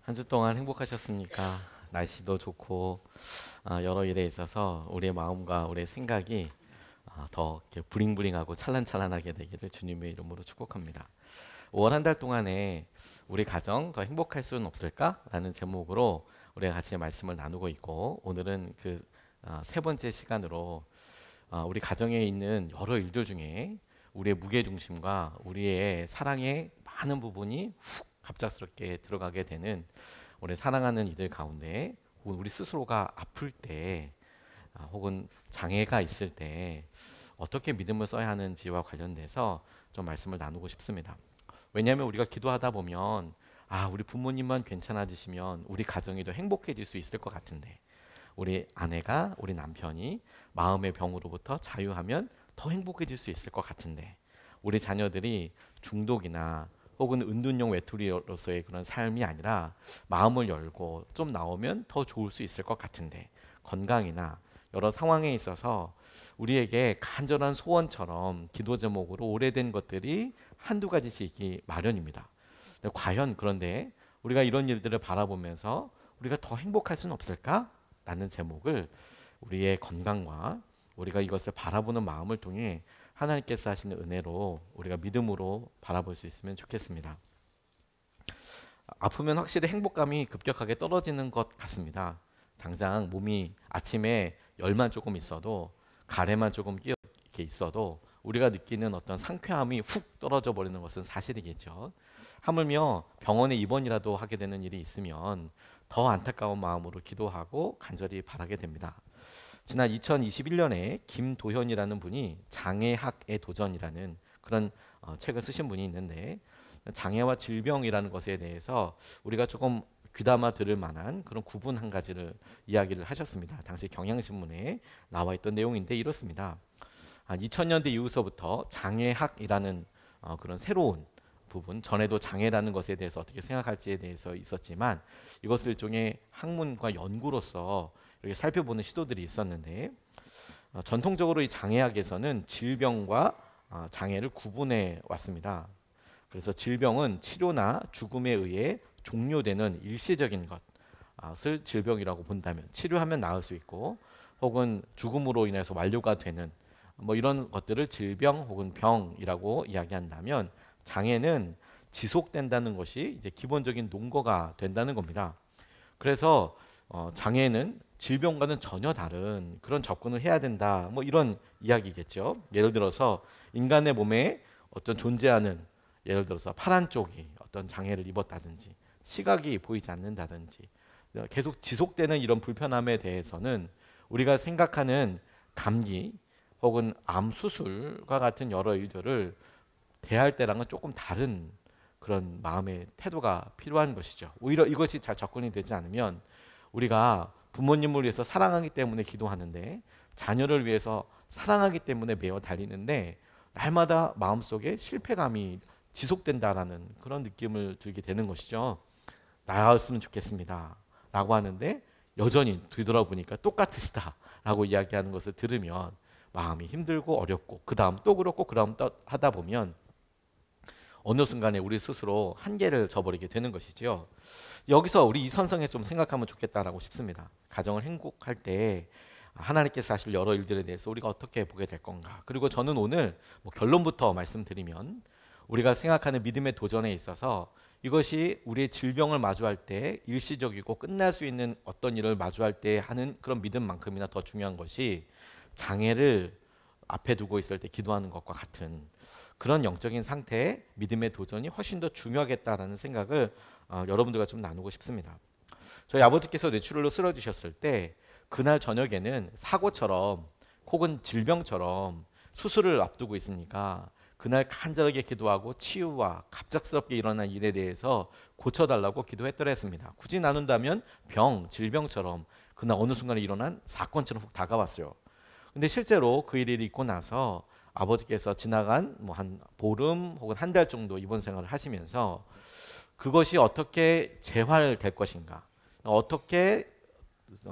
한 주 동안 행복하셨습니까? 날씨도 좋고 여러 일에 있어서 우리의 마음과 우리의 생각이 더 이렇게 블링블링하고 찰랑찰랑하게 되기를 주님의 이름으로 축복합니다. 5월 한 달 동안에 우리 가정 더 행복할 수는 없을까? 라는 제목으로 우리가 같이 말씀을 나누고 있고, 오늘은 그 세 번째 시간으로 우리 가정에 있는 여러 일들 중에 우리의 무게중심과 우리의 사랑의 많은 부분이 훅 갑작스럽게 들어가게 되는 우리 사랑하는 이들 가운데, 혹은 우리 스스로가 아플 때 혹은 장애가 있을 때 어떻게 믿음을 써야 하는지와 관련돼서 좀 말씀을 나누고 싶습니다. 왜냐하면 우리가 기도하다 보면 우리 부모님만 괜찮아지시면 우리 가정이 더 행복해질 수 있을 것 같은데, 우리 아내가, 우리 남편이 마음의 병으로부터 자유하면 더 행복해질 수 있을 것 같은데, 우리 자녀들이 중독이나 혹은 은둔형 외톨이로서의 그런 삶이 아니라 마음을 열고 좀 나오면 더 좋을 수 있을 것 같은데, 건강이나 여러 상황에 있어서 우리에게 간절한 소원처럼 기도 제목으로 오래된 것들이 한두 가지씩이 마련입니다. 과연 그런데 우리가 이런 일들을 바라보면서 우리가 더 행복할 수는 없을까? 라는 제목을 우리의 건강과 우리가 이것을 바라보는 마음을 통해 하나님께서 하시는 은혜로 우리가 믿음으로 바라볼 수 있으면 좋겠습니다. 아프면 확실히 행복감이 급격하게 떨어지는 것 같습니다. 당장 몸이 아침에 열만 조금 있어도, 가래만 조금 끼어 이렇게 있어도 우리가 느끼는 어떤 상쾌함이 훅 떨어져 버리는 것은 사실이겠죠. 하물며 병원에 입원이라도 하게 되는 일이 있으면 더 안타까운 마음으로 기도하고 간절히 바라게 됩니다. 지난 2021년에 김도현이라는 분이 장애학의 도전이라는 그런 책을 쓰신 분이 있는데, 장애와 질병이라는 것에 대해서 우리가 조금 귀담아 들을 만한 그런 구분 한 가지를 이야기를 하셨습니다. 당시 경향신문에 나와 있던 내용인데 이렇습니다. 2000년대 이후서부터 장애학이라는 그런 새로운 부분, 전에도 장애라는 것에 대해서 어떻게 생각할지에 대해서 있었지만 이것을 일종의 학문과 연구로서 이렇게 살펴보는 시도들이 있었는데, 전통적으로 이 장애학에서는 질병과 장애를 구분해 왔습니다. 그래서 질병은 치료나 죽음에 의해 종료되는 일시적인 것을 질병이라고 본다면, 치료하면 나을 수 있고 혹은 죽음으로 인해서 완료가 되는 이런 것들을 질병 혹은 병이라고 이야기한다면, 장애는 지속된다는 것이 이제 기본적인 논거가 된다는 겁니다. 그래서 장애는 질병과는 전혀 다른 그런 접근을 해야 된다, 이런 이야기겠죠. 예를 들어서 인간의 몸에 어떤 존재하는, 예를 들어서 파란 쪽이 어떤 장애를 입었다든지, 시각이 보이지 않는다든지, 계속 지속되는 이런 불편함에 대해서는 우리가 생각하는 감기 혹은 암 수술과 같은 여러 일들을 대할 때랑은 조금 다른 그런 마음의 태도가 필요한 것이죠. 오히려 이것이 잘 접근이 되지 않으면, 우리가 부모님을 위해서 사랑하기 때문에 기도하는데, 자녀를 위해서 사랑하기 때문에 매어 달리는데, 날마다 마음속에 실패감이 지속된다라는 그런 느낌을 들게 되는 것이죠. 나았으면 좋겠습니다 라고 하는데 여전히 뒤돌아보니까 똑같으시다 라고 이야기하는 것을 들으면 마음이 힘들고 어렵고, 그 다음 또 그렇고 그 다음 또 하다 보면 어느 순간에 우리 스스로 한계를 저버리게 되는 것이죠. 여기서 우리 이 선성에 좀 생각하면 좋겠다라고 싶습니다. 가정을 행복할 때 하나님께서 하실 여러 일들에 대해서 우리가 어떻게 보게 될 건가. 그리고 저는 오늘 결론부터 말씀드리면, 우리가 생각하는 믿음의 도전에 있어서 이것이 우리의 질병을 마주할 때 일시적이고 끝날 수 있는 어떤 일을 마주할 때 하는 그런 믿음만큼이나 더 중요한 것이, 장애를 앞에 두고 있을 때 기도하는 것과 같은 그런 영적인 상태의 믿음의 도전이 훨씬 더 중요하겠다라는 생각을 여러분들과 좀 나누고 싶습니다. 저희 아버지께서 뇌출혈로 쓰러지셨을 때 그날 저녁에는 사고처럼 혹은 질병처럼 수술을 앞두고 있으니까 그날 간절하게 기도하고 치유와 갑작스럽게 일어난 일에 대해서 고쳐달라고 기도했더랬습니다. 굳이 나눈다면 질병처럼 그날 어느 순간에 일어난 사건처럼 훅 다가왔어요. 근데 실제로 그 일이 있고 나서 아버지께서 지나간 한 보름 혹은 한 달 정도 입원 생활을 하시면서 그것이 어떻게 재활될 것인가, 어떻게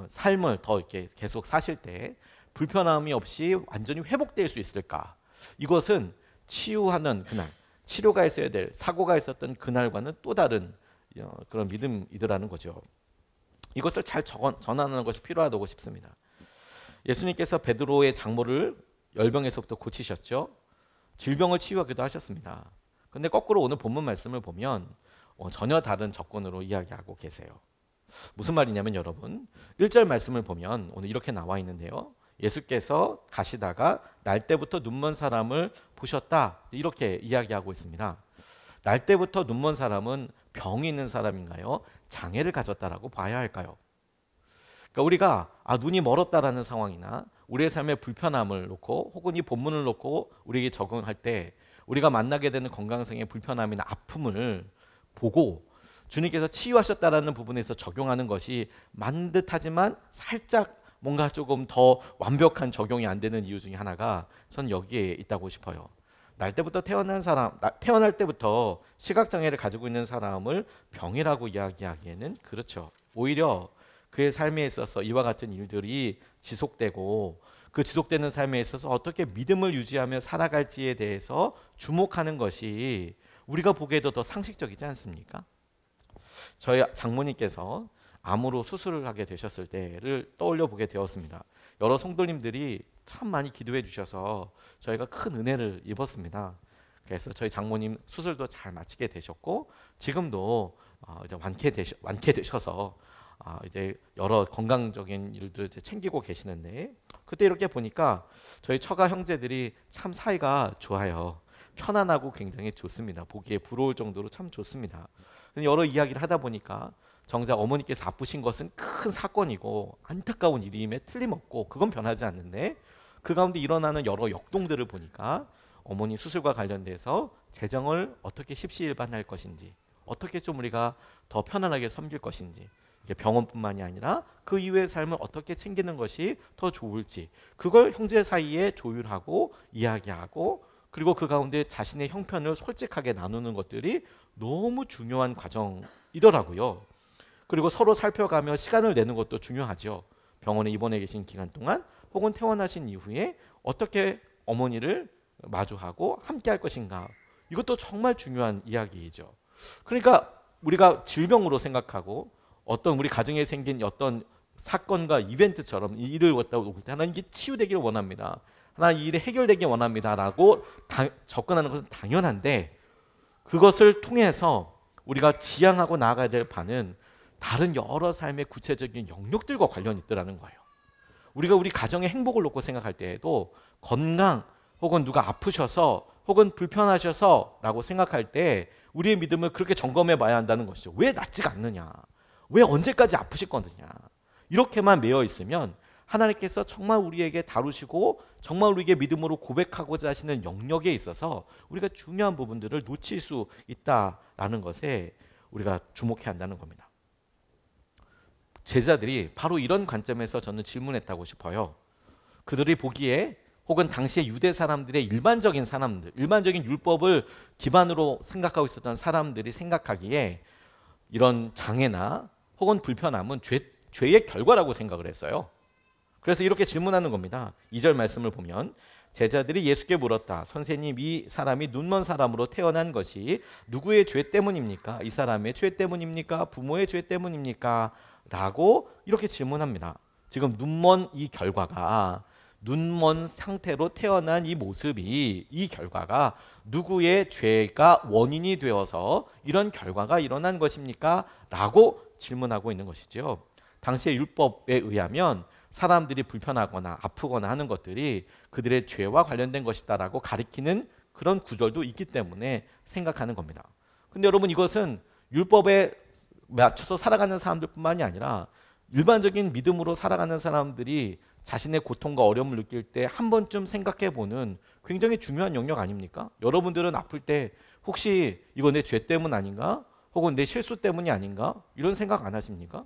삶을 더 이렇게 계속 사실 때 불편함이 없이 완전히 회복될 수 있을까, 이것은 치유하는 그날, 치료가 있어야 될 사고가 있었던 그날과는 또 다른 그런 믿음이더라는 거죠. 이것을 잘 전하는 것이 필요하다고 싶습니다. 예수님께서 베드로의 장모를 열병에서부터 고치셨죠. 질병을 치유하기도 하셨습니다. 근데 거꾸로 오늘 본문 말씀을 보면 전혀 다른 접근으로 이야기하고 계세요. 무슨 말이냐면 여러분 1절 말씀을 보면 오늘 이렇게 나와 있는데요. 예수께서 가시다가 날 때부터 눈먼 사람을 보셨다 이렇게 이야기하고 있습니다. 날 때부터 눈먼 사람은 병이 있는 사람인가요? 장애를 가졌다라고 봐야 할까요? 그러니까 우리가 눈이 멀었다라는 상황이나 우리의 삶의 불편함을 놓고 혹은 이 본문을 놓고 우리에게 적응할 때 우리가 만나게 되는 건강상의 불편함이나 아픔을 보고 주님께서 치유하셨다라는 부분에서 적용하는 것이 맞는 듯하지만 살짝 뭔가 조금 더 완벽한 적용이 안 되는 이유 중에 하나가 전 여기에 있다고 싶어요. 날 때부터 태어날 때부터 시각장애를 가지고 있는 사람을 병이라고 이야기하기에는 그렇죠. 오히려 그의 삶에 있어서 이와 같은 일들이 지속되고 그 지속되는 삶에 있어서 어떻게 믿음을 유지하며 살아갈지에 대해서 주목하는 것이 우리가 보기에도 더 상식적이지 않습니까? 저희 장모님께서 암으로 수술을 하게 되셨을 때를 떠올려 보게 되었습니다. 여러 성도님들이 참 많이 기도해 주셔서 저희가 큰 은혜를 입었습니다. 그래서 저희 장모님 수술도 잘 마치게 되셨고 지금도 이제 완쾌되셔서 이제 여러 건강적인 일들을 이제 챙기고 계시는데 그때 이렇게 보니까 저희 처가 형제들이 참 사이가 좋아요. 편안하고 굉장히 좋습니다. 보기에 부러울 정도로 참 좋습니다. 여러 이야기를 하다 보니까 정작 어머니께서 아프신 것은 큰 사건이고 안타까운 일임에 틀림없고 그건 변하지 않는데 그 가운데 일어나는 여러 역동들을 보니까 어머니 수술과 관련돼서 재정을 어떻게 십시일반할 것인지 어떻게 좀 우리가 더 편안하게 섬길 것인지 병원뿐만이 아니라 그 이후의 삶을 어떻게 챙기는 것이 더 좋을지 그걸 형제 사이에 조율하고 이야기하고 그리고 그 가운데 자신의 형편을 솔직하게 나누는 것들이 너무 중요한 과정이더라고요. 그리고 서로 살펴가며 시간을 내는 것도 중요하죠. 병원에 입원해 계신 기간 동안 혹은 퇴원하신 이후에 어떻게 어머니를 마주하고 함께 할 것인가 이것도 정말 중요한 이야기이죠. 그러니까 우리가 질병으로 생각하고 어떤 우리 가정에 생긴 어떤 사건과 이벤트처럼 이 일을 왔다고 볼 때 하나님 이게 치유되기를 원합니다. 하나님 이 일이 해결되길 원합니다 라고 접근하는 것은 당연한데 그것을 통해서 우리가 지향하고 나아가야 될 바는 다른 여러 삶의 구체적인 영역들과 관련이 있더라는 거예요. 우리가 우리 가정의 행복을 놓고 생각할 때에도 건강 혹은 누가 아프셔서 혹은 불편하셔서 라고 생각할 때 우리의 믿음을 그렇게 점검해 봐야 한다는 것이죠. 왜 낫지가 않느냐? 왜 언제까지 아프실 거느냐? 이렇게만 매여 있으면 하나님께서 정말 우리에게 다루시고 정말 우리에게 믿음으로 고백하고자 하시는 영역에 있어서 우리가 중요한 부분들을 놓칠 수 있다라는 것에 우리가 주목해야 한다는 겁니다. 제자들이 바로 이런 관점에서 저는 질문했다고 싶어요. 그들이 보기에 혹은 당시의 유대 사람들의 일반적인 사람들, 일반적인 율법을 기반으로 생각하고 있었던 사람들이 생각하기에 이런 장애나 혹은 불편함은 죄의 결과라고 생각을 했어요. 그래서 이렇게 질문하는 겁니다. 2절 말씀을 보면 제자들이 예수께 물었다. 선생님, 이 사람이 눈먼 사람으로 태어난 것이 누구의 죄 때문입니까? 이 사람의 죄 때문입니까? 부모의 죄 때문입니까? 라고 이렇게 질문합니다. 지금 눈먼 이 결과가 눈먼 상태로 태어난 이 모습이 이 결과가 누구의 죄가 원인이 되어서 이런 결과가 일어난 것입니까? 라고 질문하고 있는 것이죠. 당시의 율법에 의하면 사람들이 불편하거나 아프거나 하는 것들이 그들의 죄와 관련된 것이다라고 가리키는 그런 구절도 있기 때문에 생각하는 겁니다. 근데 여러분 이것은 율법에 맞춰서 살아가는 사람들뿐만이 아니라 일반적인 믿음으로 살아가는 사람들이 자신의 고통과 어려움을 느낄 때 한 번쯤 생각해보는 굉장히 중요한 영역 아닙니까? 여러분들은 아플 때 혹시 이거 내 죄 때문 아닌가? 혹은 내 실수 때문이 아닌가? 이런 생각 안 하십니까?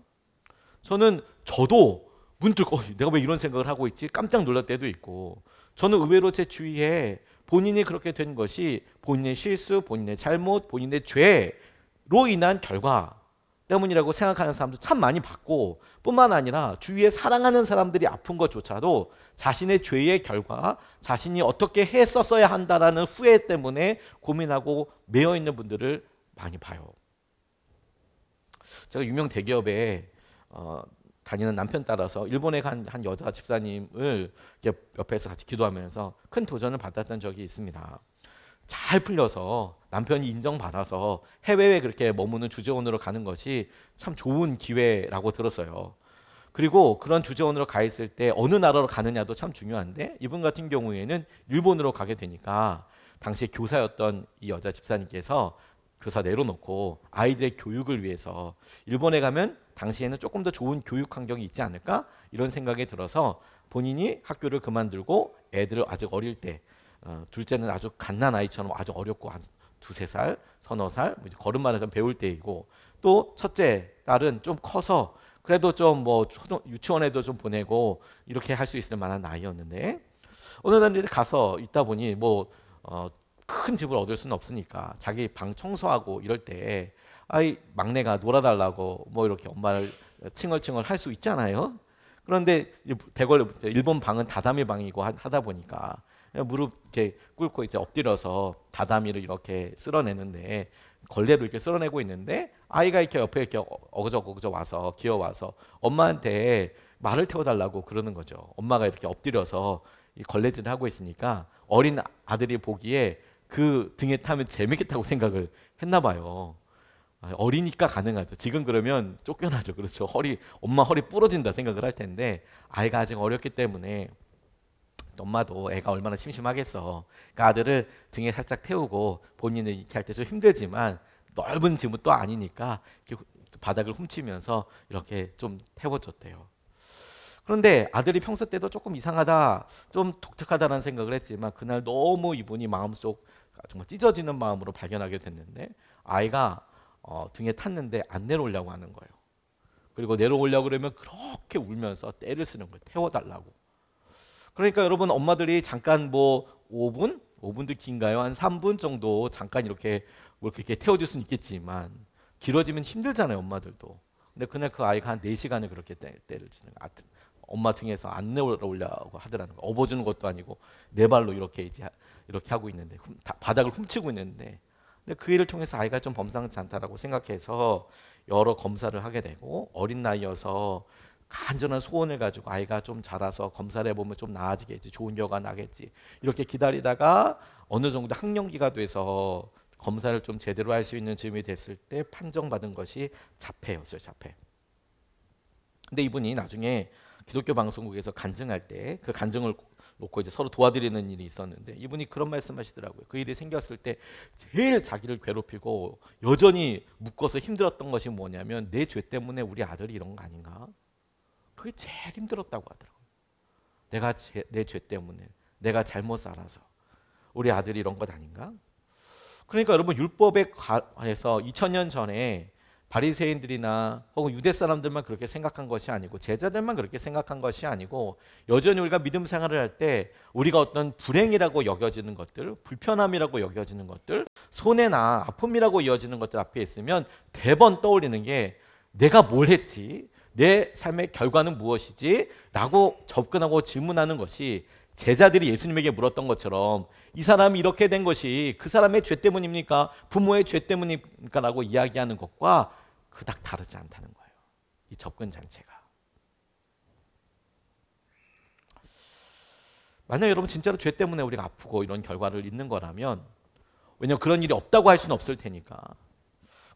저도 문득 내가 왜 이런 생각을 하고 있지? 깜짝 놀랄 때도 있고 저는 의외로 제 주위에 본인이 그렇게 된 것이 본인의 실수, 본인의 잘못, 본인의 죄로 인한 결과 때문이라고 생각하는 사람도 참 많이 봤고 뿐만 아니라 주위에 사랑하는 사람들이 아픈 것조차도 자신의 죄의 결과, 자신이 어떻게 했었어야 한다라는 후회 때문에 고민하고 매여 있는 분들을 많이 봐요. 제가 유명 대기업에 다니는 남편 따라서 일본에 간 한 여자 집사님을 이렇게 옆에서 같이 기도하면서 큰 도전을 받았던 적이 있습니다. 잘 풀려서 남편이 인정받아서 해외에 그렇게 머무는 주재원으로 가는 것이 참 좋은 기회라고 들었어요. 그리고 그런 주재원으로 가 있을 때 어느 나라로 가느냐도 참 중요한데 이분 같은 경우에는 일본으로 가게 되니까 당시 교사였던 이 여자 집사님께서 교사 내려놓고 아이들의 교육을 위해서 일본에 가면 당시에는 조금 더 좋은 교육 환경이 있지 않을까 이런 생각이 들어서 본인이 학교를 그만두고 애들을 아직 어릴 때 둘째는 아주 갓난아이처럼 아주 어렵고 한 두세 살, 서너 살 걸음마를 좀 배울 때이고 또 첫째 딸은 좀 커서 그래도 좀 뭐 유치원에도 좀 보내고 이렇게 할 수 있을 만한 나이였는데 어느 날 가서 있다 보니 큰 집을 얻을 수는 없으니까 자기 방 청소하고 이럴 때 아이 막내가 놀아달라고 이렇게 엄마를 칭얼칭얼 할 수 있잖아요. 그런데 대궐 일본 방은 다다미 방이고 하다 보니까 무릎 이렇게 꿇고 이제 엎드려서 다다미를 이렇게 쓸어내는데 걸레로 이렇게 쓸어내고 있는데 아이가 이렇게 옆에 이렇게 어그저 와서 기어와서 엄마한테 말을 태워달라고 그러는 거죠. 엄마가 이렇게 엎드려서 이 걸레질을 하고 있으니까 어린 아들이 보기에 그 등에 타면 재밌겠다고 생각을 했나 봐요. 어리니까 가능하죠. 지금 그러면 쫓겨나죠. 그렇죠. 엄마 허리 부러진다 생각을 할 텐데 아이가 아직 어렸기 때문에 엄마도 애가 얼마나 심심하겠어. 그러니까 아들을 등에 살짝 태우고 본인은 이렇게 할 때 좀 힘들지만 넓은 집은 또 아니니까 이렇게 바닥을 훔치면서 이렇게 좀 태워줬대요. 그런데 아들이 평소 때도 조금 이상하다, 좀 독특하다는 생각을 했지만 그날 너무 이분이 마음속 정말 찢어지는 마음으로 발견하게 됐는데 아이가 등에 탔는데 안 내려오려고 하는 거예요. 그리고 내려오려고 그러면 그렇게 울면서 떼를 쓰는 거예요. 태워달라고. 그러니까 여러분 엄마들이 잠깐 5분도 긴가요? 한 3분 정도 잠깐 이렇게 태워줄 수는 있겠지만 길어지면 힘들잖아요 엄마들도. 근데 그날 그 아이가 한 4시간을 그렇게 떼를 치는 거예요. 엄마 등에서 안 내려오려고 하더라는 거예요. 업어주는 것도 아니고 네 발로 이렇게 하고 있는데 바닥을 훔치고 있는데 근데 그 일을 통해서 아이가 좀 범상치 않다라고 생각해서 여러 검사를 하게 되고 어린 나이여서 간절한 소원을 가지고 아이가 좀 자라서 검사를 해보면 좀 나아지겠지, 좋은 결과 나겠지 이렇게 기다리다가 어느 정도 학령기가 돼서 검사를 좀 제대로 할 수 있는 즈음이 됐을 때 판정받은 것이 자폐였어요. 자폐. 근데 이분이 나중에 기독교 방송국에서 간증할 때 그 간증을 놓고 이제 서로 도와드리는 일이 있었는데 이분이 그런 말씀하시더라고요. 그 일이 생겼을 때 제일 자기를 괴롭히고 여전히 묶어서 힘들었던 것이 뭐냐면 내 죄 때문에 우리 아들이 이런 거 아닌가? 그게 제일 힘들었다고 하더라고요. 내 죄 때문에 내가 잘못 살아서 우리 아들이 이런 것 아닌가? 그러니까 여러분 율법에 관해서 2000년 전에 바리새인들이나 혹은 유대 사람들만 그렇게 생각한 것이 아니고 제자들만 그렇게 생각한 것이 아니고 여전히 우리가 믿음 생활을 할 때 우리가 어떤 불행이라고 여겨지는 것들, 불편함이라고 여겨지는 것들, 손해나 아픔이라고 이어지는 것들 앞에 있으면 대번 떠올리는 게 내가 뭘 했지? 내 삶의 결과는 무엇이지? 라고 접근하고 질문하는 것이 제자들이 예수님에게 물었던 것처럼 이 사람이 이렇게 된 것이 그 사람의 죄 때문입니까? 부모의 죄 때문입니까? 라고 이야기하는 것과 그닥 다르지 않다는 거예요. 이 접근 자체가. 만약 여러분 진짜로 죄 때문에 우리가 아프고 이런 결과를 잊는 거라면 왜냐하면 그런 일이 없다고 할 수는 없을 테니까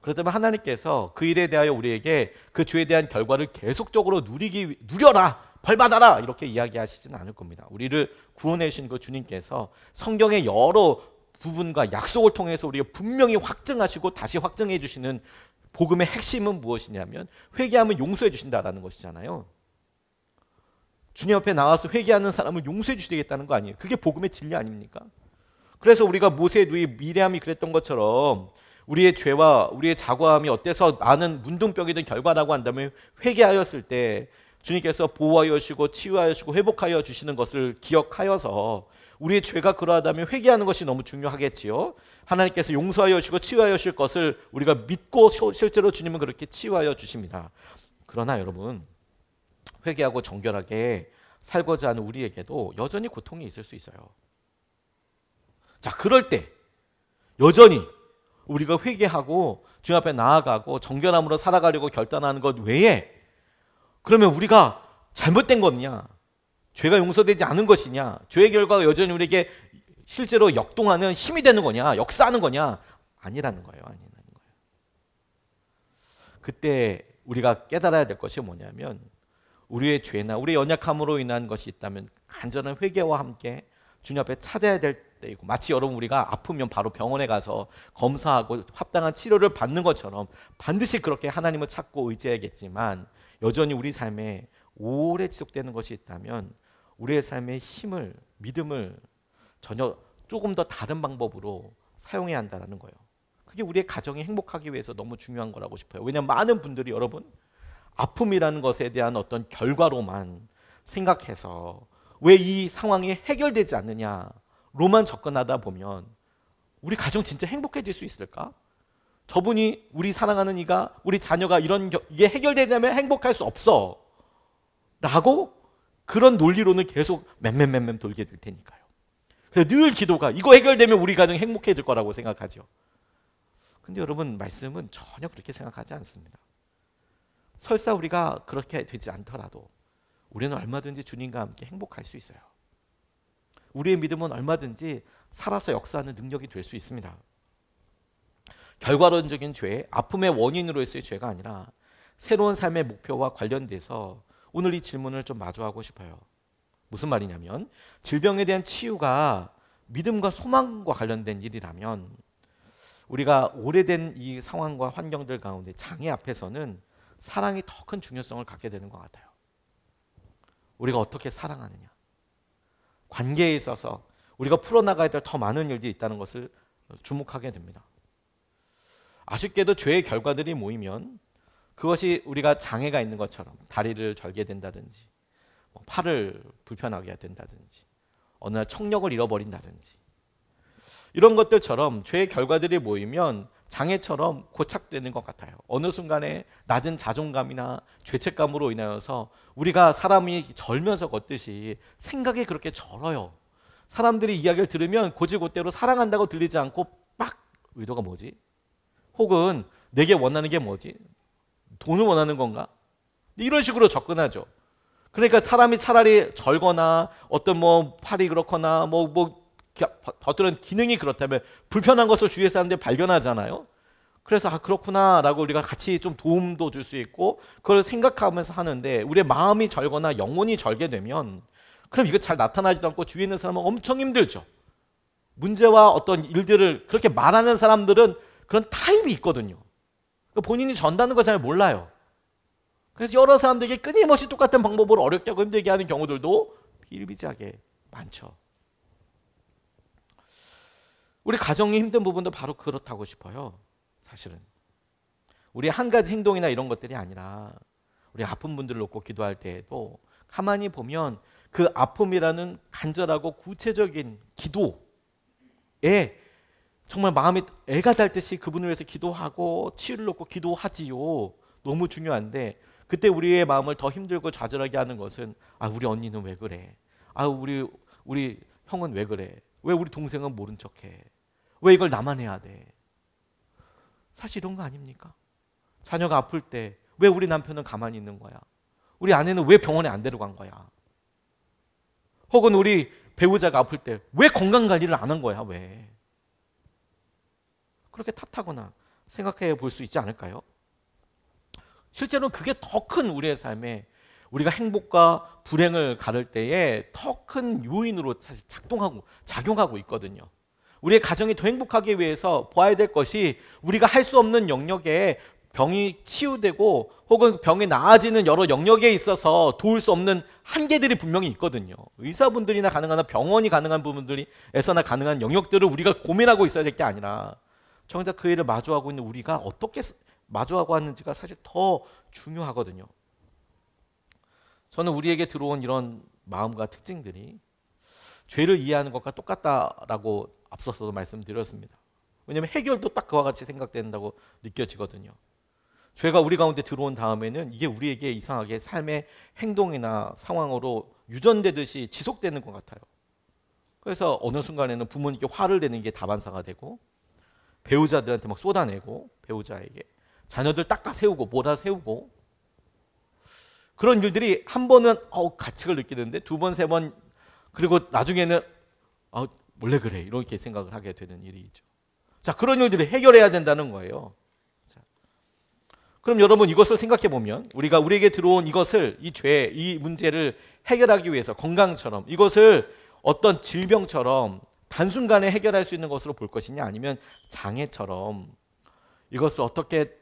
그렇다면 하나님께서 그 일에 대하여 우리에게 그 죄에 대한 결과를 계속적으로 누려라 벌받아라 이렇게 이야기하시지는 않을 겁니다. 우리를 구원해 주신 그 주님께서 성경의 여러 부분과 약속을 통해서 우리가 분명히 확증하시고 다시 확증해 주시는 복음의 핵심은 무엇이냐면 회개하면 용서해 주신다라는 것이잖아요. 주님 앞에 나와서 회개하는 사람을 용서해 주시겠다는 거 아니에요. 그게 복음의 진리 아닙니까? 그래서 우리가 모세의 누이 미리암이 그랬던 것처럼 우리의 죄와 우리의 자과함이 어때서 나는 문둥병이든 결과라고 한다면 회개하였을 때 주님께서 보호하여 주시고 치유하여 주시고 회복하여 주시는 것을 기억하여서 우리의 죄가 그러하다면 회개하는 것이 너무 중요하겠지요. 하나님께서 용서하여 주시고 치유하여 주실 것을 우리가 믿고 실제로 주님은 그렇게 치유하여 주십니다. 그러나 여러분 회개하고 정결하게 살고자 하는 우리에게도 여전히 고통이 있을 수 있어요. 자, 그럴 때 여전히 우리가 회개하고 주님 앞에 나아가고 정결함으로 살아가려고 결단하는 것 외에 그러면 우리가 잘못된 거냐? 죄가 용서되지 않은 것이냐? 죄의 결과가 여전히 우리에게 실제로 역동하는 힘이 되는 거냐? 역사하는 거냐? 아니라는 거예요. 아니라는 거예요. 그때 우리가 깨달아야 될 것이 뭐냐면 우리의 죄나 우리의 연약함으로 인한 것이 있다면 간절한 회개와 함께 주님 앞에 찾아야 될 때이고, 마치 여러분 우리가 아프면 바로 병원에 가서 검사하고 합당한 치료를 받는 것처럼 반드시 그렇게 하나님을 찾고 의지해야겠지만, 여전히 우리 삶에 오래 지속되는 것이 있다면 우리의 삶의 힘을, 믿음을 전혀 조금 더 다른 방법으로 사용해야 한다는 거예요. 그게 우리의 가정이 행복하기 위해서 너무 중요한 거라고 싶어요. 왜냐하면 많은 분들이 여러분 아픔이라는 것에 대한 어떤 결과로만 생각해서 왜 이 상황이 해결되지 않느냐로만 접근하다 보면 우리 가정 진짜 행복해질 수 있을까? 저분이, 우리 사랑하는 이가, 우리 자녀가 이게 해결되자면 행복할 수 없어 라고 그런 논리론을 계속 맴맴 돌게 될 테니까요. 그래서 늘 기도가 이거 해결되면 우리 가정이 행복해질 거라고 생각하죠. 근데 여러분, 말씀은 전혀 그렇게 생각하지 않습니다. 설사 우리가 그렇게 되지 않더라도 우리는 얼마든지 주님과 함께 행복할 수 있어요. 우리의 믿음은 얼마든지 살아서 역사하는 능력이 될 수 있습니다. 결과론적인 죄, 아픔의 원인으로서의 죄가 아니라 새로운 삶의 목표와 관련돼서 오늘 이 질문을 좀 마주하고 싶어요. 무슨 말이냐면, 질병에 대한 치유가 믿음과 소망과 관련된 일이라면 우리가 오래된 이 상황과 환경들 가운데 장애 앞에서는 사랑이 더 큰 중요성을 갖게 되는 것 같아요. 우리가 어떻게 사랑하느냐, 관계에 있어서 우리가 풀어나가야 될 더 많은 일들이 있다는 것을 주목하게 됩니다. 아쉽게도 죄의 결과들이 모이면 그것이 우리가 장애가 있는 것처럼 다리를 절게 된다든지, 팔을 불편하게 된다든지, 어느 날 청력을 잃어버린다든지, 이런 것들처럼 죄의 결과들이 모이면 장애처럼 고착되는 것 같아요. 어느 순간에 낮은 자존감이나 죄책감으로 인하여서 우리가 사람이 절면서 걷듯이 생각이 그렇게 절어요. 사람들이 이야기를 들으면 곧이곧대로 사랑한다고 들리지 않고 막 의도가 뭐지? 혹은 내게 원하는 게 뭐지? 돈을 원하는 건가? 이런 식으로 접근하죠. 그러니까 사람이 차라리 절거나 어떤 팔이 그렇거나 어떤 기능이 그렇다면 불편한 것을 주위의 사람들이 발견하잖아요. 그래서 그렇구나 라고 우리가 같이 좀 도움도 줄 수 있고 그걸 생각하면서 하는데, 우리의 마음이 절거나 영혼이 절게 되면 그럼 이거 잘 나타나지도 않고 주위에 있는 사람은 엄청 힘들죠. 문제와 어떤 일들을 그렇게 말하는 사람들은 그런 타입이 있거든요. 본인이 전다는 걸 잘 몰라요. 그래서 여러 사람들에게 끊임없이 똑같은 방법으로 어렵게 하고 힘들게 하는 경우들도 비일비재하게 많죠. 우리 가정이 힘든 부분도 바로 그렇다고 싶어요. 사실은 우리 한 가지 행동이나 이런 것들이 아니라 우리 아픈 분들을 놓고 기도할 때에도 가만히 보면 그 아픔이라는 간절하고 구체적인 기도에 정말 마음이 애가 닳듯이 그분을 위해서 기도하고 치유를 놓고 기도하지요. 너무 중요한데, 그때 우리의 마음을 더 힘들고 좌절하게 하는 것은 우리 언니는 왜 그래? 우리 형은 왜 그래? 왜 우리 동생은 모른 척해? 왜 이걸 나만 해야 돼? 사실 이런 거 아닙니까? 자녀가 아플 때 왜 우리 남편은 가만히 있는 거야? 우리 아내는 왜 병원에 안 데려간 거야? 혹은 우리 배우자가 아플 때 왜 건강관리를 안 한 거야? 왜? 그렇게 탓하거나 생각해 볼 수 있지 않을까요? 실제로 그게 더 큰 우리의 삶에, 우리가 행복과 불행을 가를 때에 더 큰 요인으로 사실 작용하고 있거든요. 우리의 가정이 더 행복하기 위해서 봐야 될 것이, 우리가 할 수 없는 영역에 병이 치유되고 혹은 병이 나아지는 여러 영역에 있어서 도울 수 없는 한계들이 분명히 있거든요. 의사분들이나 가능한, 병원이 가능한 부분들에서나 가능한 영역들을 우리가 고민하고 있어야 될 게 아니라 정작 그 일을 마주하고 있는 우리가 어떻게 마주하고 왔는지가 사실 더 중요하거든요. 저는 우리에게 들어온 이런 마음과 특징들이 죄를 이해하는 것과 똑같다라고 앞서서도 말씀드렸습니다. 왜냐하면 해결도 딱 그와 같이 생각된다고 느껴지거든요. 죄가 우리 가운데 들어온 다음에는 이게 우리에게 이상하게 삶의 행동이나 상황으로 유전되듯이 지속되는 것 같아요. 그래서 어느 순간에는 부모님께 화를 내는 게 다반사가 되고, 배우자들한테 막 쏟아내고, 배우자에게 자녀들 닦아 세우고 몰아 세우고, 그런 일들이 한 번은 가책을 느끼는데 두 번, 세 번, 그리고 나중에는 원래 그래 이렇게 생각을 하게 되는 일이죠. 자, 그런 일들을 해결해야 된다는 거예요. 자, 그럼 여러분 이것을 생각해 보면 우리에게 들어온 이것을, 이 죄, 이 문제를 해결하기 위해서 건강처럼, 이것을 어떤 질병처럼 단순간에 해결할 수 있는 것으로 볼 것이냐, 아니면 장애처럼 이것을 어떻게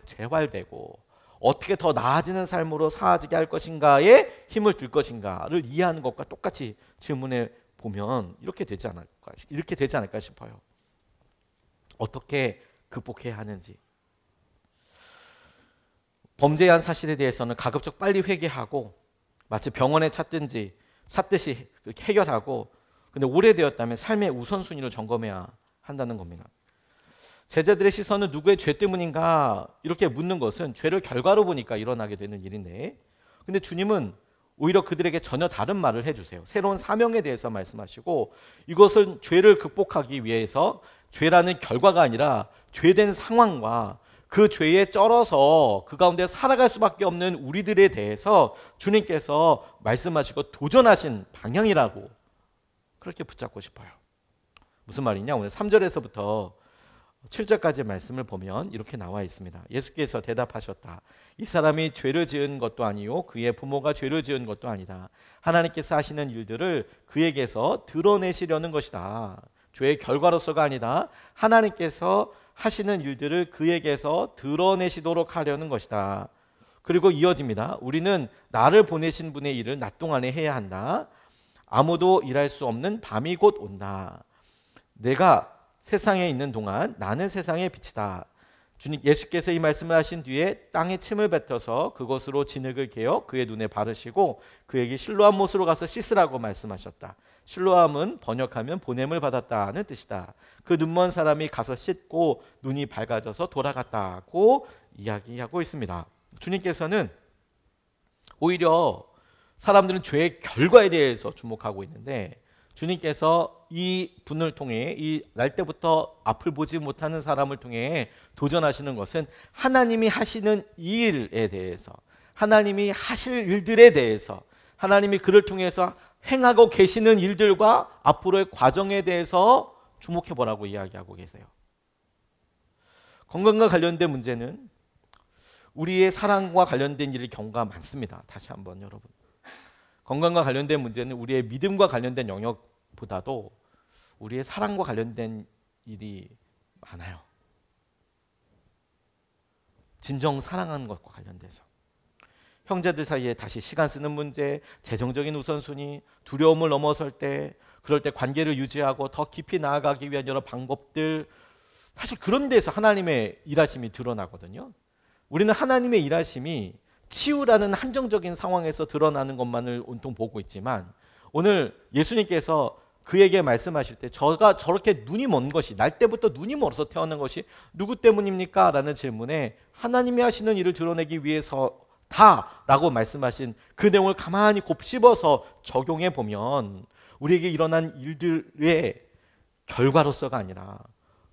재활되고 어떻게 더 나아지는 삶으로 사아지게 할 것인가에 힘을 들 것인가를 이해하는 것과 똑같이 질문해 보면 이렇게 되지 않을까 싶어요. 어떻게 극복해야 하는지. 범죄한 사실에 대해서는 가급적 빨리 회개하고 마치 병원에 찾듯이 그렇게 해결하고, 근데 오래되었다면 삶의 우선순위를 점검해야 한다는 겁니다. 제자들의 시선은 누구의 죄 때문인가 이렇게 묻는 것은 죄를 결과로 보니까 일어나게 되는 일인데, 근데 주님은 오히려 그들에게 전혀 다른 말을 해주세요. 새로운 사명에 대해서 말씀하시고, 이것은 죄를 극복하기 위해서 죄라는 결과가 아니라 죄된 상황과 그 죄에 쩔어서 그 가운데 살아갈 수밖에 없는 우리들에 대해서 주님께서 말씀하시고 도전하신 방향이라고 그렇게 붙잡고 싶어요. 무슨 말이냐? 오늘 3절에서부터 7절까지 말씀을 보면 이렇게 나와 있습니다. 예수께서 대답하셨다. 이 사람이 죄를 지은 것도 아니요 그의 부모가 죄를 지은 것도 아니다. 하나님께서 하시는 일들을 그에게서 드러내시려는 것이다. 죄의 결과로서가 아니다. 하나님께서 하시는 일들을 그에게서 드러내시도록 하려는 것이다. 그리고 이어집니다. 우리는 나를 보내신 분의 일을 낮 동안에 해야 한다. 아무도 일할 수 없는 밤이 곧 온다. 내가 세상에 있는 동안 나는 세상의 빛이다. 주님 예수께서 이 말씀을 하신 뒤에 땅에 침을 뱉어서 그것으로 진흙을 개어 그의 눈에 바르시고 그에게 실로암 못으로 가서 씻으라고 말씀하셨다. 실로암은 번역하면 보냄을 받았다는 뜻이다. 그 눈먼 사람이 가서 씻고 눈이 밝아져서 돌아갔다고 이야기하고 있습니다. 주님께서는 오히려 사람들은 죄의 결과에 대해서 주목하고 있는데, 주님께서 이 분을 통해, 이 날 때부터 앞을 보지 못하는 사람을 통해 도전하시는 것은 하나님이 하시는 일에 대해서, 하나님이 하실 일들에 대해서, 하나님이 그를 통해서 행하고 계시는 일들과 앞으로의 과정에 대해서 주목해 보라고 이야기하고 계세요. 건강과 관련된 문제는 우리의 사랑과 관련된 일의 경우가 많습니다. 다시 한번 여러분, 건강과 관련된 문제는 우리의 믿음과 관련된 영역보다도 우리의 사랑과 관련된 일이 많아요. 진정 사랑하는 것과 관련돼서 형제들 사이에 다시 시간 쓰는 문제, 재정적인 우선순위, 두려움을 넘어설 때, 그럴 때 관계를 유지하고 더 깊이 나아가기 위한 여러 방법들, 사실 그런 데서 하나님의 일하심이 드러나거든요. 우리는 하나님의 일하심이 치유라는 한정적인 상황에서 드러나는 것만을 온통 보고 있지만, 오늘 예수님께서 그에게 말씀하실 때 저가 저렇게 눈이 먼 것이, 날 때부터 눈이 멀어서 태어난 것이 누구 때문입니까? 라는 질문에 하나님이 하시는 일을 드러내기 위해서 다라고 말씀하신 그 내용을 가만히 곱씹어서 적용해 보면 우리에게 일어난 일들의 결과로서가 아니라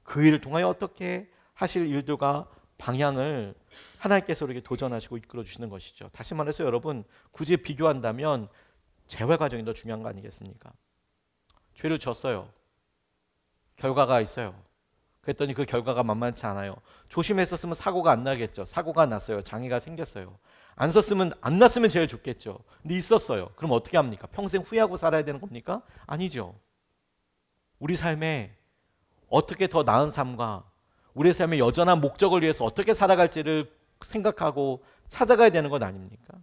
그 일을 통하여 어떻게 하실 일들과 방향을 하나님께서 우리에게 도전하시고 이끌어 주시는 것이죠. 다시 말해서 여러분, 굳이 비교한다면 재활 과정이 더 중요한 거 아니겠습니까? 죄를 졌어요. 결과가 있어요. 그랬더니 그 결과가 만만치 않아요. 조심했었으면 사고가 안 나겠죠. 사고가 났어요. 장애가 생겼어요. 안 났으면 제일 좋겠죠. 근데 있었어요. 그럼 어떻게 합니까? 평생 후회하고 살아야 되는 겁니까? 아니죠. 우리 삶에 어떻게 더 나은 삶과 우리 삶의 여전한 목적을 위해서 어떻게 살아갈지를 생각하고 찾아가야 되는 것 아닙니까?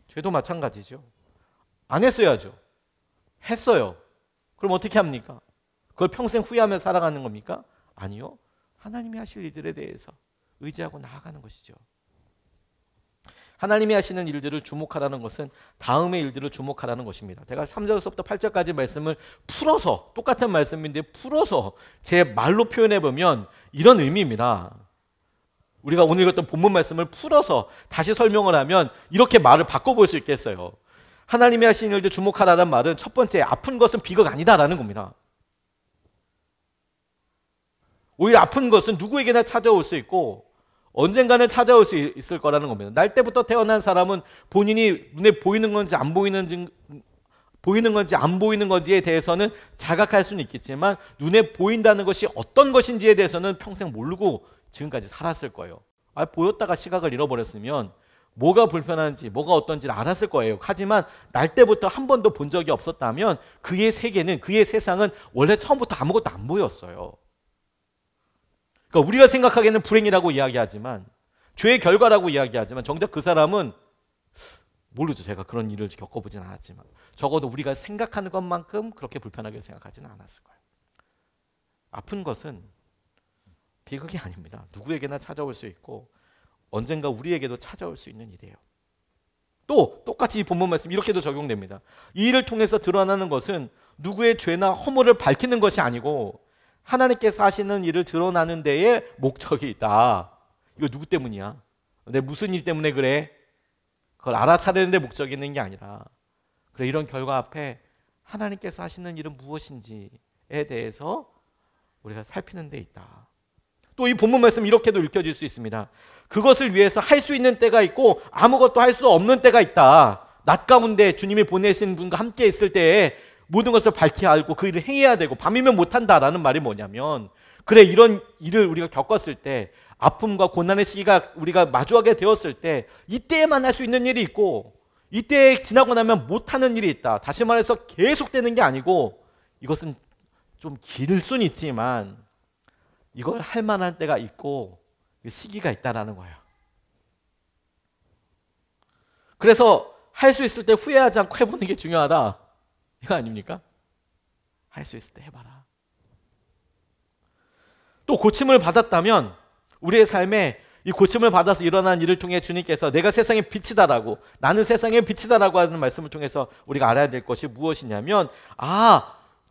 죄도 마찬가지죠. 안 했어야죠. 했어요. 그럼 어떻게 합니까? 그걸 평생 후회하며 살아가는 겁니까? 아니요. 하나님이 하실 일들에 대해서 의지하고 나아가는 것이죠. 하나님이 하시는 일들을 주목하라는 것은 다음의 일들을 주목하라는 것입니다. 제가 3절부터 8절까지 말씀을 풀어서, 똑같은 말씀인데 풀어서 제 말로 표현해 보면 이런 의미입니다. 우리가 오늘 읽었던 본문 말씀을 풀어서 다시 설명을 하면 이렇게 말을 바꿔볼 수 있겠어요. 하나님이 하시는 일들 주목하라는 말은 첫 번째, 아픈 것은 비극 아니다라는 겁니다. 오히려 아픈 것은 누구에게나 찾아올 수 있고 언젠가는 찾아올 수 있을 거라는 겁니다. 날 때부터 태어난 사람은 본인이 눈에 보이는 건지 안 보이는 건지 안 보이는 건지에 대해서는 자각할 수는 있겠지만 눈에 보인다는 것이 어떤 것인지에 대해서는 평생 모르고 지금까지 살았을 거예요. 보였다가 시각을 잃어버렸으면 뭐가 불편한지 뭐가 어떤지를 알았을 거예요. 하지만 날 때부터 한 번도 본 적이 없었다면 그의 세계는, 그의 세상은 원래 처음부터 아무것도 안 보였어요. 그러니까 우리가 생각하기에는 불행이라고 이야기하지만, 죄의 결과라고 이야기하지만 정작 그 사람은 모르죠. 제가 그런 일을 겪어보진 않았지만 적어도 우리가 생각하는 것만큼 그렇게 불편하게 생각하지는 않았을 거예요. 아픈 것은 비극이 아닙니다. 누구에게나 찾아올 수 있고 언젠가 우리에게도 찾아올 수 있는 일이에요. 또 똑같이 이 본문 말씀 이렇게도 적용됩니다. 이 일을 통해서 드러나는 것은 누구의 죄나 허물을 밝히는 것이 아니고 하나님께서 하시는 일을 드러나는 데에 목적이 있다. 이거 누구 때문이야? 내 무슨 일 때문에 그래? 그걸 알아차리는데 목적이 있는 게 아니라, 그래, 이런 결과 앞에 하나님께서 하시는 일은 무엇인지에 대해서 우리가 살피는 데 있다. 또 이 본문 말씀 이렇게도 읽혀질 수 있습니다. 그것을 위해서 할 수 있는 때가 있고 아무것도 할 수 없는 때가 있다. 낮 가운데 주님이 보내신 분과 함께 있을 때에 모든 것을 밝히 알고 그 일을 행해야 되고 밤이면 못한다라는 말이 뭐냐면, 그래, 이런 일을 우리가 겪었을 때, 아픔과 고난의 시기가 우리가 마주하게 되었을 때 이때에만 할 수 있는 일이 있고 이때 지나고 나면 못하는 일이 있다. 다시 말해서 계속되는 게 아니고 이것은 좀 길 수는 있지만 이걸 할 만한 때가 있고 시기가 있다라는 거예요. 그래서 할 수 있을 때 후회하지 않고 해보는 게 중요하다, 이거 아닙니까? 할 수 있을 때 해봐라. 또 고침을 받았다면 우리의 삶에 이 고침을 받아서 일어난 일을 통해 주님께서 내가 세상의 빛이다라고, 나는 세상의 빛이다라고 하는 말씀을 통해서 우리가 알아야 될 것이 무엇이냐면,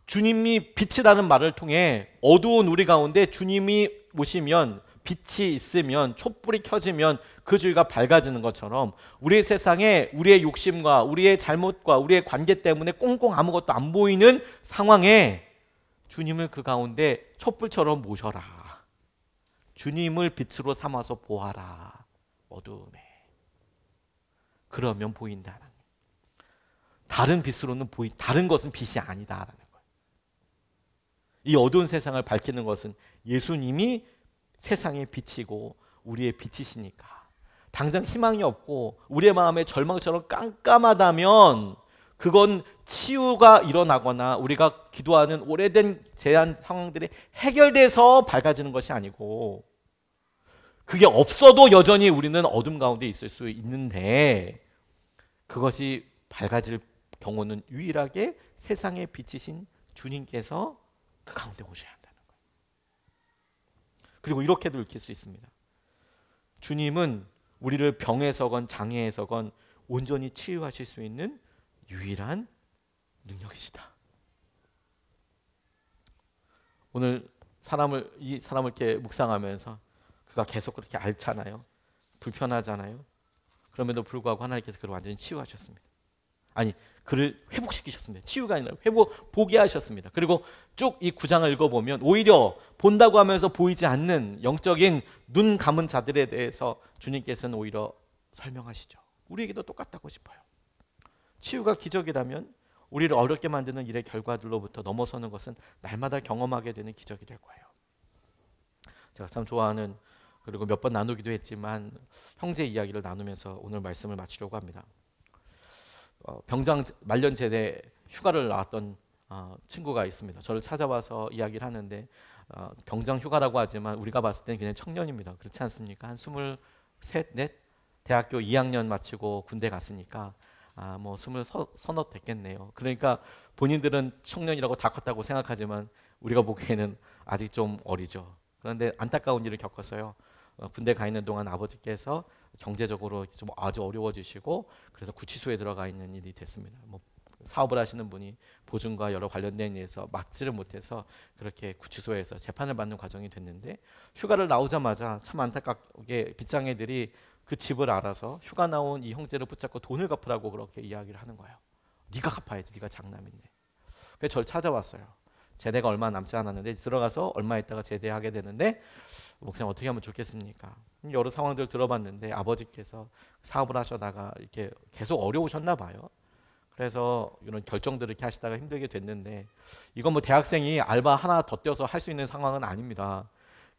주님이 빛이라는 말을 통해 어두운 우리 가운데 주님이 오시면, 빛이 있으면, 촛불이 켜지면 그 주위가 밝아지는 것처럼 우리의 세상에 우리의 욕심과 우리의 잘못과 우리의 관계 때문에 꽁꽁 아무것도 안 보이는 상황에 주님을 그 가운데 촛불처럼 모셔라. 주님을 빛으로 삼아서 보아라, 어두움에. 그러면 보인다는, 다른 빛으로는 다른 것은 빛이 아니다라는 거예요. 이 어두운 세상을 밝히는 것은 예수님이 세상의 빛이고 우리의 빛이시니까. 당장 희망이 없고 우리의 마음에 절망처럼 깜깜하다면 그건 치유가 일어나거나 우리가 기도하는 오래된 제한 상황들이 해결돼서 밝아지는 것이 아니고, 그게 없어도 여전히 우리는 어둠 가운데 있을 수 있는데, 그것이 밝아질 경우는 유일하게 세상의 빛이신 주님께서 그 가운데 오셔야 한다는 거예요. 그리고 이렇게도 읽힐 수 있습니다. 주님은 우리를 병에서건 장애에서건 온전히 치유하실 수 있는 유일한 능력이시다. 오늘 이 사람을 이렇게 묵상하면서 그가 계속 그렇게 앓잖아요. 불편하잖아요. 그럼에도 불구하고 하나님께서 그를 완전히 치유하셨습니다. 아니, 그를 회복시키셨습니다. 치유가 아니라 보게 하셨습니다. 그리고 쭉 이 9장을 읽어보면 오히려 본다고 하면서 보이지 않는 영적인 눈 감은 자들에 대해서 주님께서는 오히려 설명하시죠. 우리에게도 똑같다고 싶어요. 치유가 기적이라면 우리를 어렵게 만드는 일의 결과들로부터 넘어서는 것은 날마다 경험하게 되는 기적이 될 거예요. 제가 참 좋아하는, 그리고 몇 번 나누기도 했지만 형제 이야기를 나누면서 오늘 말씀을 마치려고 합니다. 병장 말년 제대 휴가를 나왔던 친구가 있습니다. 저를 찾아와서 이야기를 하는데, 병장 휴가라고 하지만 우리가 봤을 때는 그냥 청년입니다. 그렇지 않습니까? 한 23, 4 대학교 2학년 마치고 군대 갔으니까 뭐 20 됐겠네요. 그러니까 본인들은 청년이라고 다 컸다고 생각하지만 우리가 보기에는 아직 좀 어리죠. 그런데 안타까운 일을 겪었어요. 군대 가 있는 동안 아버지께서 경제적으로 좀 아주 어려워지시고, 그래서 구치소에 들어가 있는 일이 됐습니다. 뭐 사업을 하시는 분이 보증과 여러 관련된 일에서 막지를 못해서 그렇게 구치소에서 재판을 받는 과정이 됐는데, 휴가를 나오자마자 참 안타깝게 빚장애들이 그 집을 알아서 휴가 나온 이 형제를 붙잡고 돈을 갚으라고 그렇게 이야기를 하는 거예요. 네가 갚아야지, 네가 장남인데. 그래서 저를 찾아왔어요. 제대가 얼마 남지 않았는데 들어가서 얼마 있다가 제대하게 되는데 목사님 어떻게 하면 좋겠습니까? 여러 상황들 들어봤는데 아버지께서 사업을 하셔다가 이렇게 계속 어려우셨나 봐요. 그래서 이런 결정들을 이렇게 하시다가 힘들게 됐는데 이건 뭐 대학생이 알바 하나 더 떼서 할 수 있는 상황은 아닙니다.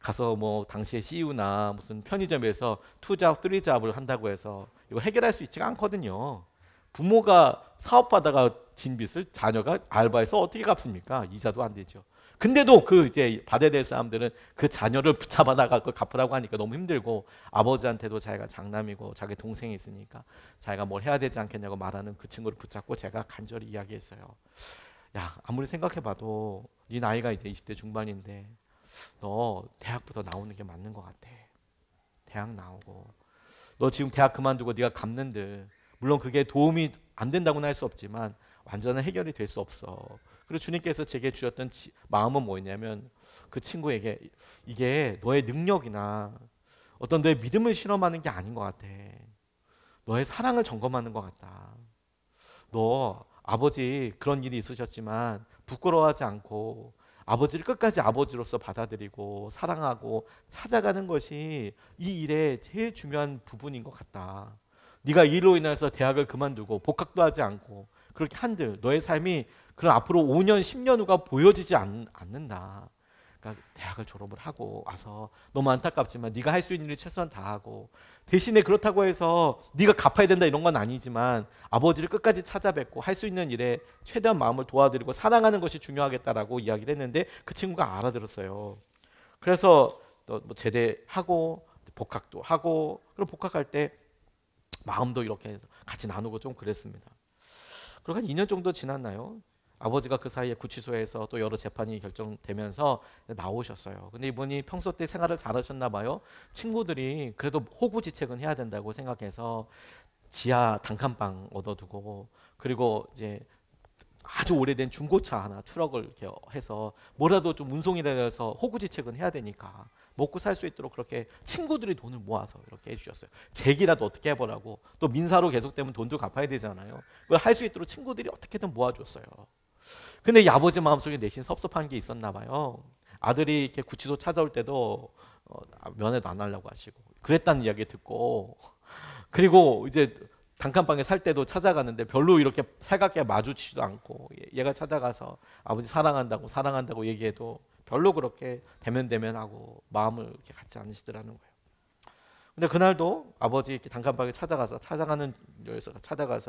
가서 뭐 당시에 CU나 무슨 편의점에서 2잡, 3잡을 한다고 해서 이거 해결할 수 있지가 않거든요. 부모가 사업하다가 진 빚을 자녀가 알바해서 어떻게 갚습니까? 이자도 안 되죠. 근데도 그 이제 받아야 될 사람들은 그 자녀를 붙잡아다가 그 갚으라고 하니까 너무 힘들고 아버지한테도 자기가 장남이고 자기 동생이 있으니까 자기가 뭘 해야 되지 않겠냐고 말하는 그 친구를 붙잡고 제가 간절히 이야기했어요. 야, 아무리 생각해봐도 네 나이가 이제 20대 중반인데 너 대학부터 나오는 게 맞는 것 같아. 대학 나오고 너 지금 대학 그만두고 네가 갚는들 물론 그게 도움이 안 된다고는 할 수 없지만 완전한 해결이 될 수 없어. 그리고 주님께서 제게 주셨던 마음은 뭐였냐면 그 친구에게 이게 너의 능력이나 어떤 너의 믿음을 실험하는 게 아닌 것 같아. 너의 사랑을 점검하는 것 같다. 너 아버지 그런 일이 있으셨지만 부끄러워하지 않고 아버지를 끝까지 아버지로서 받아들이고 사랑하고 찾아가는 것이 이 일의 제일 중요한 부분인 것 같다. 네가 이로 인해서 대학을 그만두고 복학도 하지 않고 그렇게 한들 너의 삶이 그런 앞으로 5년, 10년 후가 보여지지 않는다. 그러니까 대학을 졸업을 하고 와서 너무 안타깝지만 네가 할 수 있는 일 최선을 다하고 대신에 그렇다고 해서 네가 갚아야 된다 이런 건 아니지만 아버지를 끝까지 찾아뵙고 할 수 있는 일에 최대한 마음을 도와드리고 사랑하는 것이 중요하겠다라고 이야기를 했는데 그 친구가 알아들었어요. 그래서 뭐 제대하고 복학도 하고 그럼 복학할 때 마음도 이렇게 같이 나누고 좀 그랬습니다. 그리고 한 2년 정도 지났나요? 아버지가 그 사이에 구치소에서 또 여러 재판이 결정되면서 나오셨어요. 근데 이분이 평소 때 생활을 잘하셨나 봐요. 친구들이 그래도 호구지책은 해야 된다고 생각해서 지하 단칸방 얻어두고 그리고 이제 아주 오래된 중고차 하나 트럭을 이렇게 해서 뭐라도 좀 운송이라도 해서 호구지책은 해야 되니까 먹고 살 수 있도록 그렇게 친구들이 돈을 모아서 이렇게 해주셨어요. 재기라도 어떻게 해보라고. 또 민사로 계속되면 돈도 갚아야 되잖아요. 그걸 할 수 있도록 친구들이 어떻게든 모아줬어요. 근데 이 아버지 마음속에 내심 섭섭한 게 있었나 봐요. 아들이 이렇게 구치소 찾아올 때도 면회도 안 하려고 하시고 그랬다는 이야기 듣고 그리고 이제 단칸방에 살 때도 찾아가는데 별로 이렇게 살갑게 마주치지도 않고 얘가 찾아가서 아버지 사랑한다고 얘기해도 별로 그렇게 대면하고 마음을 이렇게 갖지 않으시더라는 거예요. 근데 그날도 아버지 이렇게 단칸방에 찾아가서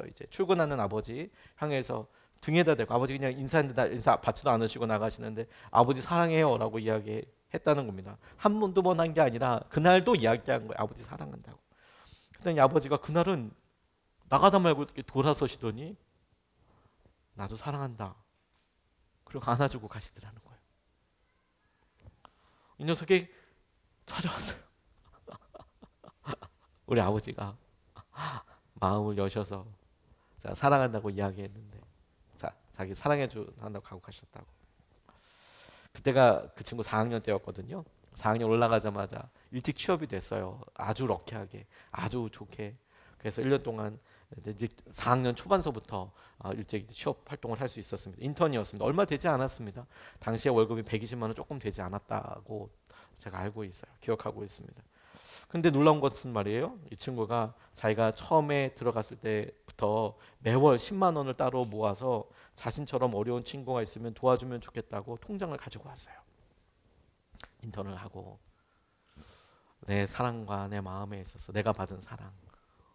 이제 출근하는 아버지 향해서 등에다 대고 아버지 그냥 인사 받지도 않으시고 나가시는데 아버지 사랑해요라고 이야기했다는 겁니다. 한 번 두 번 한 게 아니라 그날도 이야기한 거예요. 아버지 사랑한다고. 그랬더니 아버지가 그날은 나가다 말고 이렇게 돌아서시더니 나도 사랑한다. 그리고 안아주고 가시더라는 거예요. 이 녀석이 찾아왔어요. 우리 아버지가 마음을 여셔서 자, 사랑한다고 이야기했는데 자, 자기 사랑해준다고 하고 가셨다고. 그때가 그 친구 4학년 때였거든요. 4학년 올라가자마자 일찍 취업이 됐어요. 아주 럭키하게 아주 좋게. 그래서 1년 동안 이제 4학년 초반서부터 일찍 취업 활동을 할 수 있었습니다. 인턴이었습니다. 얼마 되지 않았습니다. 당시에 월급이 120만 원 조금 되지 않았다고 제가 알고 있어요. 기억하고 있습니다. 근데 놀라운 것은 말이에요. 이 친구가 자기가 처음에 들어갔을 때부터 매월 10만 원을 따로 모아서 자신처럼 어려운 친구가 있으면 도와주면 좋겠다고 통장을 가지고 왔어요. 인턴을 하고 내 사랑과 내 마음에 있어서 내가 받은 사랑.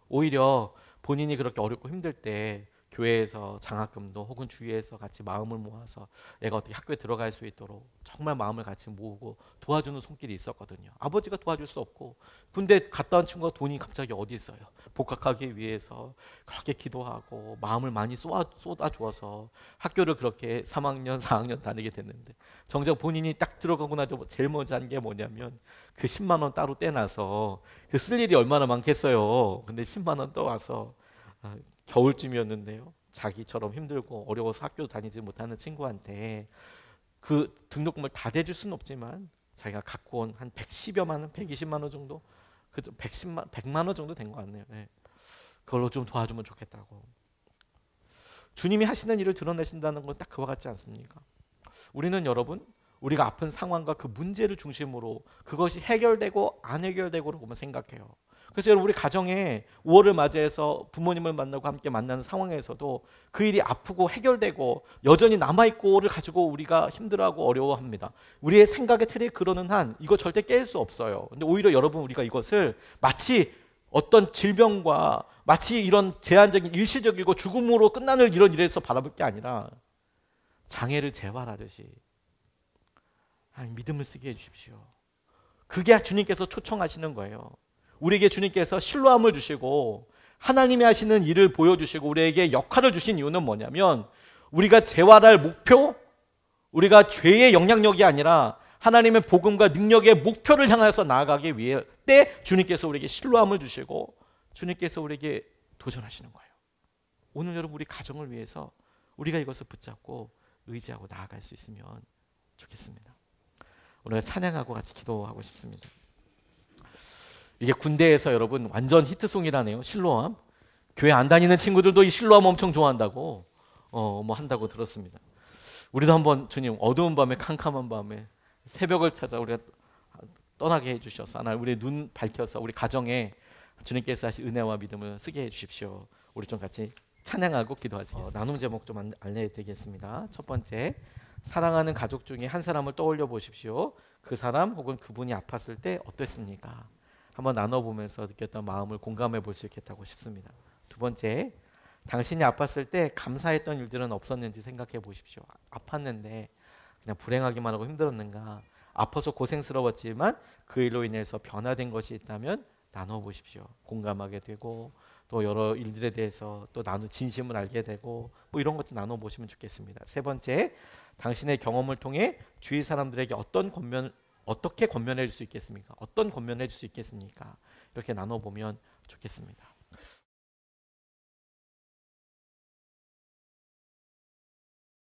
오히려 본인이 그렇게 어렵고 힘들 때 교회에서 장학금도 혹은 주위에서 같이 마음을 모아서 얘가 어떻게 학교에 들어갈 수 있도록 정말 마음을 같이 모으고 도와주는 손길이 있었거든요. 아버지가 도와줄 수 없고 군대 갔다 온 친구가 돈이 갑자기 어디 있어요. 복학하기 위해서 그렇게 기도하고 마음을 많이 쏟아주어서 학교를 그렇게 3학년 4학년 다니게 됐는데 정작 본인이 딱 들어가고 나서 제일 먼저 한 게 뭐냐면 그 10만 원 따로 떼놔서 그 쓸 일이 얼마나 많겠어요. 근데 10만 원 떠와서 겨울쯤이었는데요. 자기처럼 힘들고 어려워서 학교 다니지 못하는 친구한테 그 등록금을 다 대줄 수는 없지만 자기가 갖고 온 한 110여만 원, 120만 원 정도, 그 100만 원 정도 된 것 같네요. 네. 그걸로 좀 도와주면 좋겠다고. 주님이 하시는 일을 드러내신다는 건 딱 그와 같지 않습니까? 우리는 여러분 우리가 아픈 상황과 그 문제를 중심으로 그것이 해결되고 안 해결되고를 보면 생각해요. 그래서 여러분 우리 가정에 5월을 맞이해서 부모님을 만나고 함께 만나는 상황에서도 그 일이 아프고 해결되고 여전히 남아있고를 가지고 우리가 힘들어하고 어려워합니다. 우리의 생각의 틀이 그러는 한 이거 절대 깰 수 없어요. 근데 오히려 여러분 우리가 이것을 마치 어떤 질병과 마치 이런 제한적인 일시적이고 죽음으로 끝나는 이런 일에서 바라볼 게 아니라 장애를 재활하듯이 믿음을 쓰게 해주십시오. 그게 주님께서 초청하시는 거예요. 우리에게 주님께서 신뢰함을 주시고 하나님이 하시는 일을 보여주시고 우리에게 역할을 주신 이유는 뭐냐면 우리가 재활할 목표, 우리가 죄의 영향력이 아니라 하나님의 복음과 능력의 목표를 향해서 나아가기 위해 때 주님께서 우리에게 신뢰함을 주시고 주님께서 우리에게 도전하시는 거예요. 오늘 여러분 우리 가정을 위해서 우리가 이것을 붙잡고 의지하고 나아갈 수 있으면 좋겠습니다. 오늘 찬양하고 같이 기도하고 싶습니다. 이게 군대에서 여러분 완전 히트송이라네요. 실로암. 교회 안 다니는 친구들도 이 실로암 엄청 좋아한다고 뭐 한다고 들었습니다. 우리도 한번 주님 어두운 밤에 캄캄한 밤에 새벽을 찾아 우리가 떠나게 해주셔서 하나님 우리의 눈 밝혀서 우리 가정에 주님께서 하신 은혜와 믿음을 쓰게 해주십시오. 우리 좀 같이 찬양하고 기도하시겠습니다. 나눔 제목 좀 알려드리겠습니다. 첫 번째, 사랑하는 가족 중에 한 사람을 떠올려 보십시오. 그 사람 혹은 그분이 아팠을 때 어땠습니까? 한번 나눠보면서 느꼈던 마음을 공감해 볼 수 있겠다고 싶습니다. 두 번째, 당신이 아팠을 때 감사했던 일들은 없었는지 생각해 보십시오. 아팠는데 그냥 불행하기만 하고 힘들었는가? 아파서 고생스러웠지만 그 일로 인해서 변화된 것이 있다면 나눠보십시오. 공감하게 되고 또 여러 일들에 대해서 또 진심을 알게 되고 뭐 이런 것도 나눠보시면 좋겠습니다. 세 번째, 당신의 경험을 통해 주위 사람들에게 어떻게 권면해 줄 수 있겠습니까? 어떤 권면해 줄 수 있겠습니까? 이렇게 나눠보면 좋겠습니다.